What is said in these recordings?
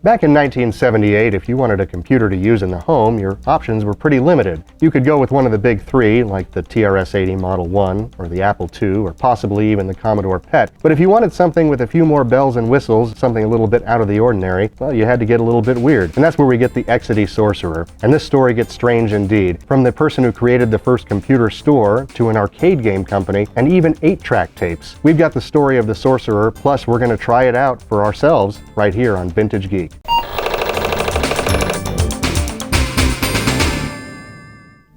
Back in 1978, if you wanted a computer to use in the home, your options were pretty limited. You could go with one of the big three, like the TRS-80 Model 1, or the Apple II, or possibly even the Commodore PET. But if you wanted something with a few more bells and whistles, something a little bit out of the ordinary, well, you had to get a little bit weird. And that's where we get the Exidy Sorcerer. And this story gets strange indeed. From the person who created the first computer store, to an arcade game company, and even 8-track tapes. We've got the story of the Sorcerer, plus we're going to try it out for ourselves right here on Vintage Geek.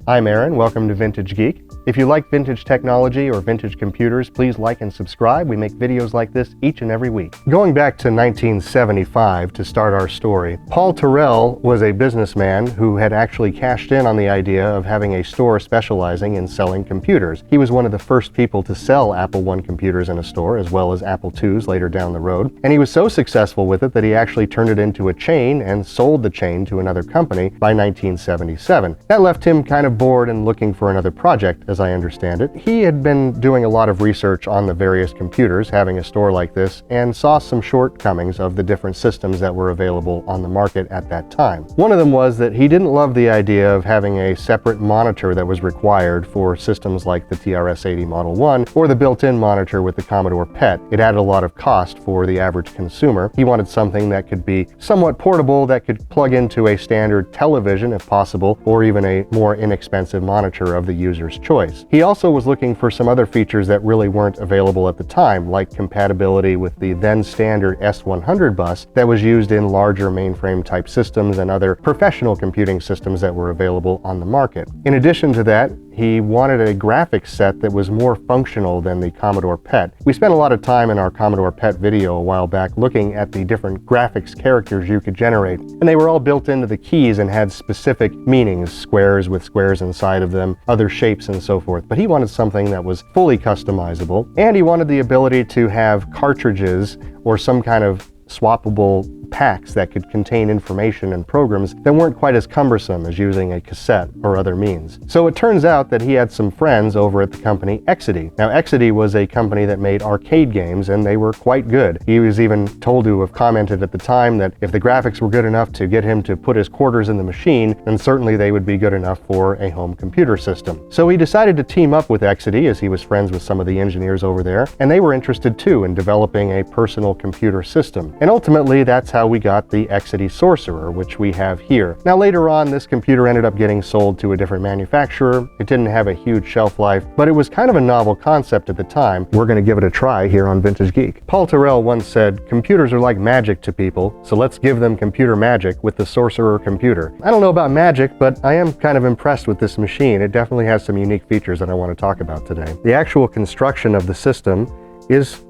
I'm Aaron, welcome to Vintage Geek. If you like vintage technology or vintage computers, please like and subscribe. We make videos like this each and every week. Going back to 1975 to start our story, Paul Terrell was a businessman who had actually cashed in on the idea of having a store specializing in selling computers. He was one of the first people to sell Apple I computers in a store, as well as Apple IIs later down the road. And he was so successful with it that he actually turned it into a chain and sold the chain to another company by 1977. That left him kind of bored and looking for another project, as I understand it. He had been doing a lot of research on the various computers, having a store like this, and saw some shortcomings of the different systems that were available on the market at that time. One of them was that he didn't love the idea of having a separate monitor that was required for systems like the TRS-80 Model 1 or the built-in monitor with the Commodore PET. It added a lot of cost for the average consumer. He wanted something that could be somewhat portable, that could plug into a standard television if possible, or even a more inexpensive monitor of the user's choice. He also was looking for some other features that really weren't available at the time, like compatibility with the then standard S100 bus that was used in larger mainframe type systems and other professional computing systems that were available on the market. In addition to that, he wanted a graphics set that was more functional than the Commodore PET. We spent a lot of time in our Commodore PET video a while back looking at the different graphics characters you could generate, and they were all built into the keys and had specific meanings, squares with squares inside of them, other shapes and so forth. But he wanted something that was fully customizable, and he wanted the ability to have cartridges or some kind of swappable packs that could contain information and programs that weren't quite as cumbersome as using a cassette or other means. So it turns out that he had some friends over at the company Exidy. Now Exidy was a company that made arcade games, and they were quite good. He was even told to have commented at the time that if the graphics were good enough to get him to put his quarters in the machine, then certainly they would be good enough for a home computer system. So he decided to team up with Exidy, as he was friends with some of the engineers over there, and they were interested too in developing a personal computer system. And ultimately that's how we got the Exidy Sorcerer, which we have here. Now later on, this computer ended up getting sold to a different manufacturer. It didn't have a huge shelf life, but it was kind of a novel concept at the time. We're going to give it a try here on Vintage Geek. Paul Terrell once said, "Computers are like magic to people, so let's give them computer magic with the Sorcerer computer." I don't know about magic, but I am kind of impressed with this machine. It definitely has some unique features that I want to talk about today. The actual construction of the system is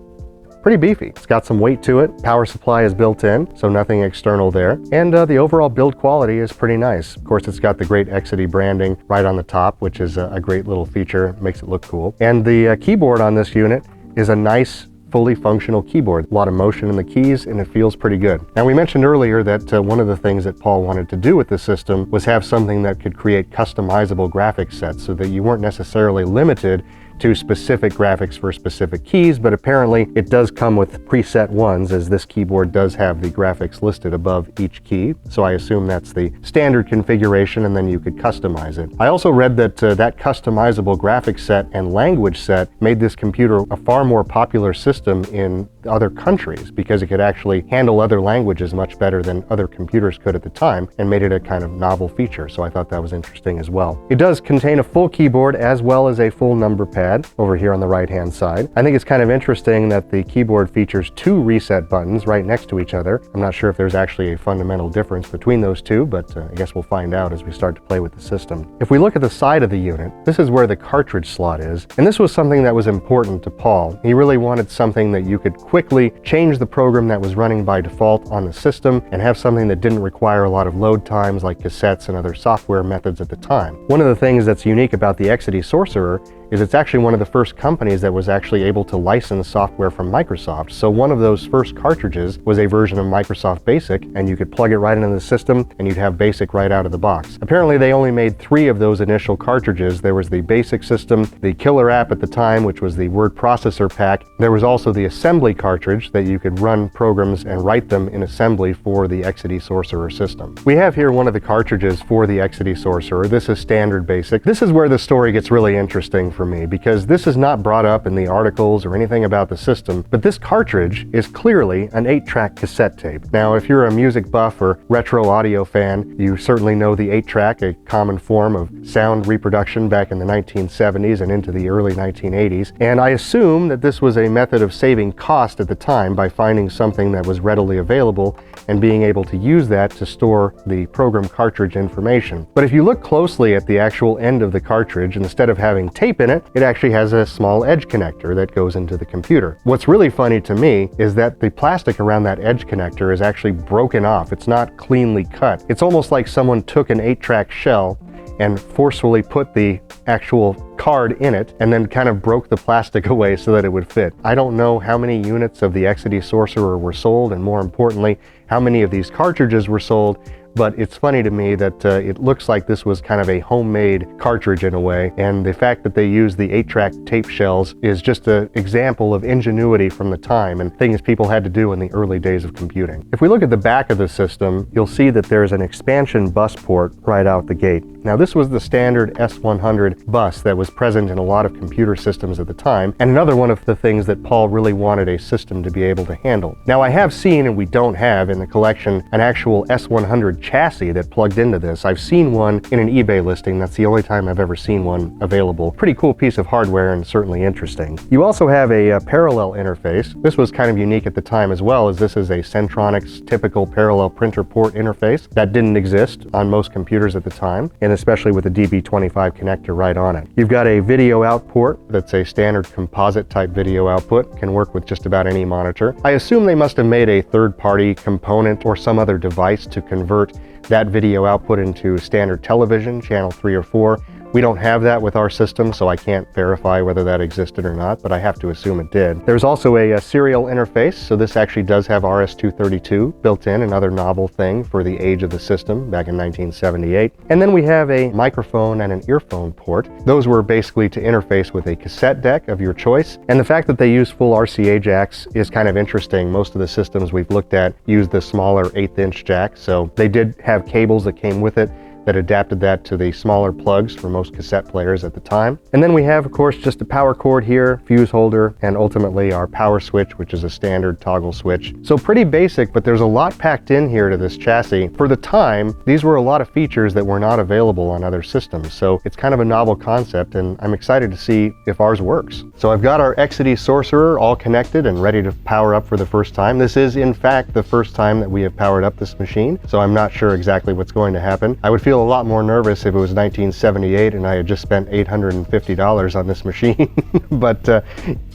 pretty beefy. It's got some weight to it. Power supply is built in, so nothing external there. And the overall build quality is pretty nice. Of course, it's got the great Exidy branding right on the top, which is a great little feature. Makes it look cool. And the keyboard on this unit is a nice, fully functional keyboard. A lot of motion in the keys, and it feels pretty good. Now, we mentioned earlier that one of the things that Paul wanted to do with the system was have something that could create customizable graphics sets so that you weren't necessarily limited to specific graphics for specific keys, but apparently it does come with preset ones, as this keyboard does have the graphics listed above each key. So I assume that's the standard configuration, and then you could customize it. I also read that that customizable graphics set and language set made this computer a far more popular system in other countries, because it could actually handle other languages much better than other computers could at the time, and made it a kind of novel feature. So I thought that was interesting as well. It does contain a full keyboard as well as a full number pad over here on the right hand side. I think it's kind of interesting that the keyboard features two reset buttons right next to each other. I'm not sure if there's actually a fundamental difference between those two, but I guess we'll find out as we start to play with the system. If we look at the side of the unit, this is where the cartridge slot is, and this was something that was important to Paul. He really wanted something that you could quickly change the program that was running by default on the system and have something that didn't require a lot of load times like cassettes and other software methods at the time. One of the things that's unique about the Exidy Sorcerer is it's actually one of the first companies that was actually able to license software from Microsoft. So one of those first cartridges was a version of Microsoft Basic, and you could plug it right into the system and you'd have Basic right out of the box. Apparently they only made 3 of those initial cartridges. There was the Basic system, the killer app at the time, which was the word processor pack. There was also the assembly cartridge that you could run programs and write them in assembly for the Exidy Sorcerer system. We have here one of the cartridges for the Exidy Sorcerer. This is standard Basic. This is where the story gets really interesting for me, because this is not brought up in the articles or anything about the system, but this cartridge is clearly an 8-track cassette tape. Now, if you're a music buff or retro audio fan, you certainly know the 8-track, a common form of sound reproduction back in the 1970s and into the early 1980s. And I assume that this was a method of saving cost at the time by finding something that was readily available and being able to use that to store the program cartridge information. But if you look closely at the actual end of the cartridge, instead of having tape in it, it actually has a small edge connector that goes into the computer. What's really funny to me is that the plastic around that edge connector is actually broken off. It's not cleanly cut. It's almost like someone took an 8-track shell and forcefully put the actual card in it and then kind of broke the plastic away so that it would fit. I don't know how many units of the Exidy Sorcerer were sold, and more importantly, how many of these cartridges were sold, but it's funny to me that it looks like this was kind of a homemade cartridge in a way, and the fact that they used the 8-track tape shells is just an example of ingenuity from the time and things people had to do in the early days of computing. If we look at the back of the system, you'll see that there's an expansion bus port right out the gate. Now, this was the standard S100 bus that was present in a lot of computer systems at the time, and another one of the things that Paul really wanted a system to be able to handle. Now, I have seen, and we don't have in the collection, an actual S100 chassis that plugged into this. I've seen one in an eBay listing. That's the only time I've ever seen one available. Pretty cool piece of hardware and certainly interesting. You also have a parallel interface. This was kind of unique at the time as well, as this is a Centronics typical parallel printer port interface that didn't exist on most computers at the time, and especially with the DB25 connector right on it. You've got a video out port that's a standard composite type video output, can work with just about any monitor. I assume they must have made a third-party component or some other device to convert that video output into standard television, channel 3 or 4. We don't have that with our system, so I can't verify whether that existed or not, but I have to assume it did. There's also a serial interface, so this actually does have RS-232 built in, another novel thing for the age of the system back in 1978. And then we have a microphone and an earphone port. Those were basically to interface with a cassette deck of your choice, and the fact that they use full RCA jacks is kind of interesting. Most of the systems we've looked at use the smaller 1/8" jack, so they did have cables that came with it that adapted that to the smaller plugs for most cassette players at the time. And then we have, of course, just a power cord here, fuse holder, and ultimately our power switch, which is a standard toggle switch. So pretty basic, but there's a lot packed in here to this chassis. For the time, these were a lot of features that were not available on other systems, so it's kind of a novel concept, and I'm excited to see if ours works. So I've got our Exidy Sorcerer all connected and ready to power up for the first time. This is, in fact, the first time that we have powered up this machine, so I'm not sure exactly what's going to happen. I would feel a lot more nervous if it was 1978 and I had just spent $850 on this machine. But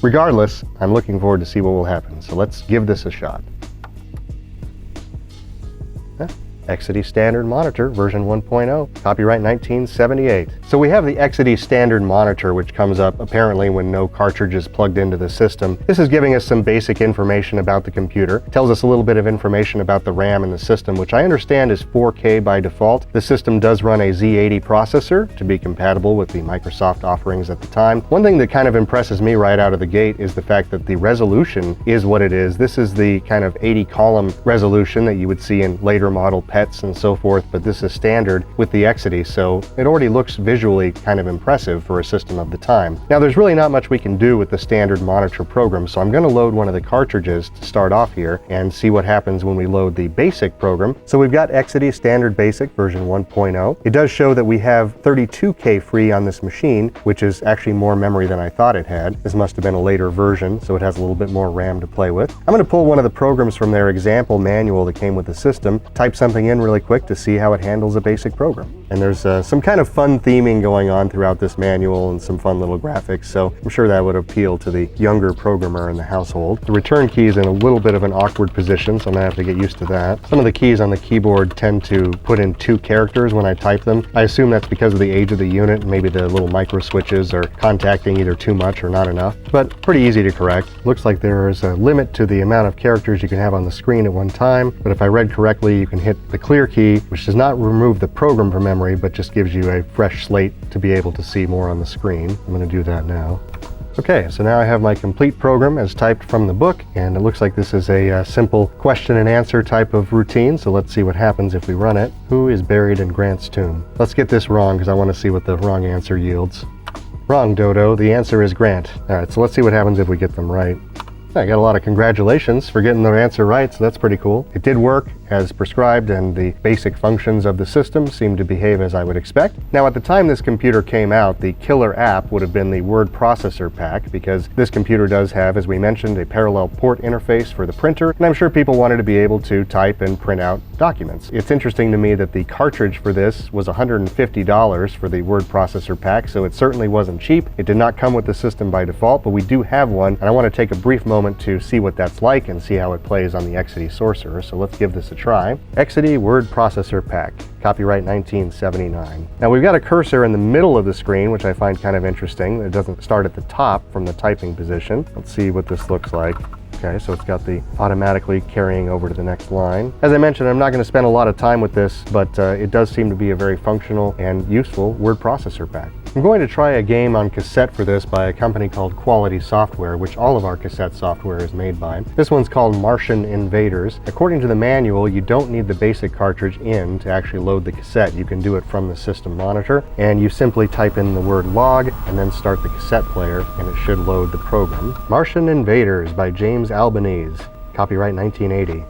regardless, I'm looking forward to see what will happen. So let's give this a shot. Exidy Standard Monitor version 1.0, copyright 1978. So we have the Exidy Standard Monitor, which comes up apparently when no cartridge is plugged into the system. This is giving us some basic information about the computer. It tells us a little bit of information about the RAM in the system, which I understand is 4K by default. The system does run a Z80 processor to be compatible with the Microsoft offerings at the time. One thing that kind of impresses me right out of the gate is the fact that the resolution is what it is. This is the kind of 80-column resolution that you would see in later model pets and so forth, but this is standard with the Exidy, so it already looks visually kind of impressive for a system of the time. Now, there's really not much we can do with the standard monitor program, so I'm going to load one of the cartridges to start off here and see what happens when we load the basic program. So we've got Exidy Standard Basic version 1.0. It does show that we have 32K free on this machine, which is actually more memory than I thought it had. This must have been a later version, so it has a little bit more RAM to play with. I'm going to pull one of the programs from their example manual that came with the system, type something something in really quick to see how it handles a basic program. And there's some kind of fun theming going on throughout this manual and some fun little graphics, so I'm sure that would appeal to the younger programmer in the household. The return key is in a little bit of an awkward position, so I'm gonna have to get used to that. Some of the keys on the keyboard tend to put in 2 characters when I type them. I assume that's because of the age of the unit, and maybe the little micro switches are contacting either too much or not enough, but pretty easy to correct. Looks like there is a limit to the amount of characters you can have on the screen at one time, but if I read correctly, you can hit the clear key, which does not remove the program from memory, but just gives you a fresh slate to be able to see more on the screen. I'm going to do that now. Okay, so now I have my complete program as typed from the book, and it looks like this is a simple question and answer type of routine, so let's see what happens if we run it. Who is buried in Grant's tomb? Let's get this wrong because I want to see what the wrong answer yields. Wrong, Dodo. The answer is Grant. All right, so let's see what happens if we get them right. I got a lot of congratulations for getting the answer right, so that's pretty cool. It did work as prescribed, and the basic functions of the system seemed to behave as I would expect. Now, at the time this computer came out, the killer app would have been the word processor pack, because this computer does have, as we mentioned, a parallel port interface for the printer, and I'm sure people wanted to be able to type and print out documents. It's interesting to me that the cartridge for this was $150 for the word processor pack, so it certainly wasn't cheap. It did not come with the system by default, but we do have one, and I want to take a brief moment to see what that's like and see how it plays on the Exidy Sorcerer, so let's give this a try. Exidy Word Processor Pack, copyright 1979. Now we've got a cursor in the middle of the screen, which I find kind of interesting. It doesn't start at the top from the typing position. Let's see what this looks like. Okay, so it's got the automatically carrying over to the next line. As I mentioned, I'm not going to spend a lot of time with this, but it does seem to be a very functional and useful word processor pack. I'm going to try a game on cassette for this by a company called Quality Software, which all of our cassette software is made by. This one's called Martian Invaders. According to the manual, you don't need the basic cartridge in to actually load the cassette. You can do it from the system monitor, and you simply type in the word log and then start the cassette player, and it should load the program. Martian Invaders by James Albanese, copyright 1980.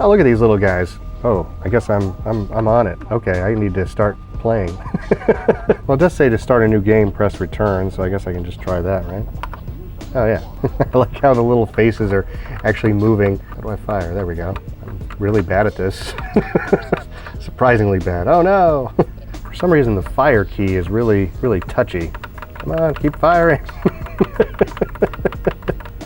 Oh, look at these little guys. Oh, I guess I'm on it. Okay, I need to start playing. Well, it does say to start a new game, press return, so I guess I can just try that, right? Oh yeah, I like how the little faces are actually moving. How do I fire? There we go. I'm really bad at this. Surprisingly bad. Oh no! For some reason the fire key is really touchy. Come on, keep firing.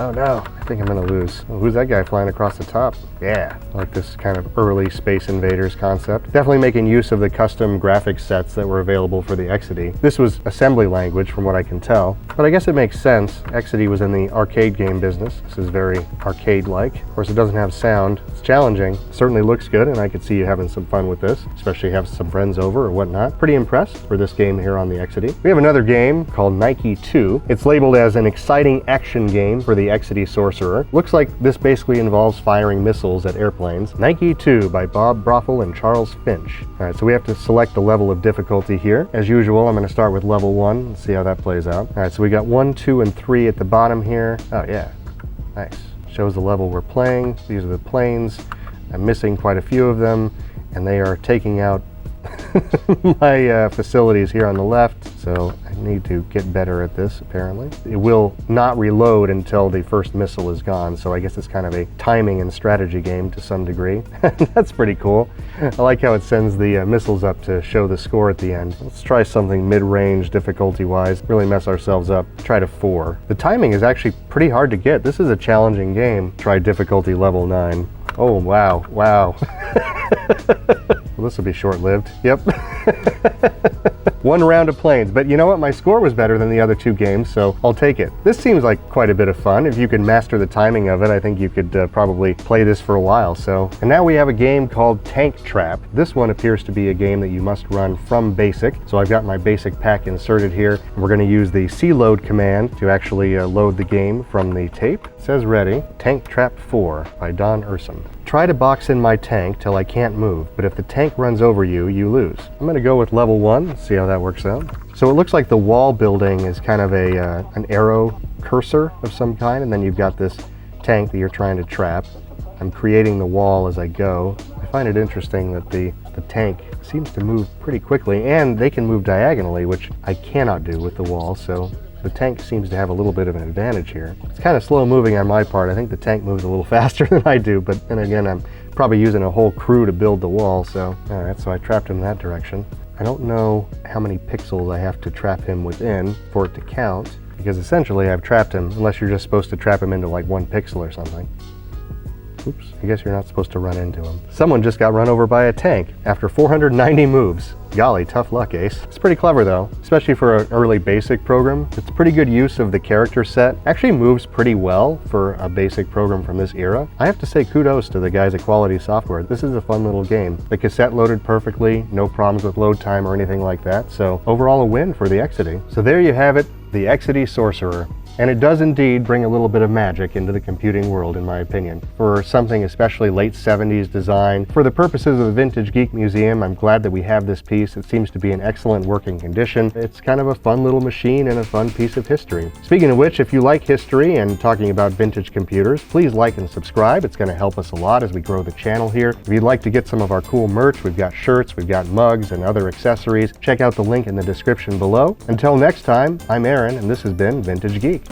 Oh no, I think I'm gonna lose. Oh, who's that guy flying across the top? Yeah, I like this kind of early Space Invaders concept. Definitely making use of the custom graphics sets that were available for the Exidy. This was assembly language from what I can tell, but I guess it makes sense. Exidy was in the arcade game business. This is very arcade-like. Of course, it doesn't have sound. It's challenging. It certainly looks good, and I could see you having some fun with this, especially have some friends over or whatnot. Pretty impressed for this game here on the Exidy. We have another game called Nike 2. It's labeled as an exciting action game for the Exidy Sorcerer. Looks like this basically involves firing missiles at airplanes. Nike 2 by Bob Brothel and Charles Finch. Alright, so we have to select the level of difficulty here. As usual, I'm going to start with level 1 and see how that plays out. Alright, so we got 1, 2, and 3 at the bottom here. Oh yeah, nice. Shows the level we're playing. These are the planes. I'm missing quite a few of them, and they are taking out my facilities here on the left, so I need to get better at this apparently. It will not reload until the first missile is gone, so I guess it's kind of a timing and strategy game to some degree. That's pretty cool. I like how it sends the missiles up to show the score at the end. Let's try something mid-range difficulty-wise, really mess ourselves up. Try to 4. The timing is actually pretty hard to get. This is a challenging game. Try difficulty level 9. Oh, wow, wow. Well, this will be short-lived. Yep. One round of planes, but you know what? My score was better than the other 2 games, so I'll take it. This seems like quite a bit of fun. If you can master the timing of it, I think you could probably play this for a while. And now we have a game called Tank Trap. This one appears to be a game that you must run from BASIC. So I've got my BASIC pack inserted here, and we're going to use the cload command to actually load the game from the tape. It says ready. Tank Trap 4 by Don Urson. Try to box in my tank till I can't move, but if the tank runs over you, you lose. I'm going to go with level 1, see how that works out. So it looks like the wall building is kind of an arrow cursor of some kind, and then you've got this tank that you're trying to trap. I'm creating the wall as I go. I find it interesting that the tank seems to move pretty quickly, and they can move diagonally, which I cannot do with the wall, so the tank seems to have a little bit of an advantage here. It's kind of slow moving on my part. I think the tank moves a little faster than I do, but then again, I'm probably using a whole crew to build the wall, so alright, so I trapped him in that direction. I don't know how many pixels I have to trap him within for it to count, because essentially I've trapped him, unless you're just supposed to trap him into like 1 pixel or something. Oops, I guess you're not supposed to run into him. Someone just got run over by a tank after 490 moves. Golly, tough luck, Ace. It's pretty clever though, especially for an early basic program. It's pretty good use of the character set. Actually moves pretty well for a basic program from this era. I have to say kudos to the guys at Quality Software. This is a fun little game. The cassette loaded perfectly, no problems with load time or anything like that. So overall a win for the Exidy. So there you have it, the Exidy Sorcerer. And it does indeed bring a little bit of magic into the computing world, in my opinion. For something especially late 70s design, for the purposes of the Vintage Geek Museum, I'm glad that we have this piece. It seems to be in excellent working condition. It's kind of a fun little machine and a fun piece of history. Speaking of which, if you like history and talking about vintage computers, please like and subscribe. It's going to help us a lot as we grow the channel here. If you'd like to get some of our cool merch, we've got shirts, we've got mugs and other accessories. Check out the link in the description below. Until next time, I'm Aaron, and this has been Vintage Geek.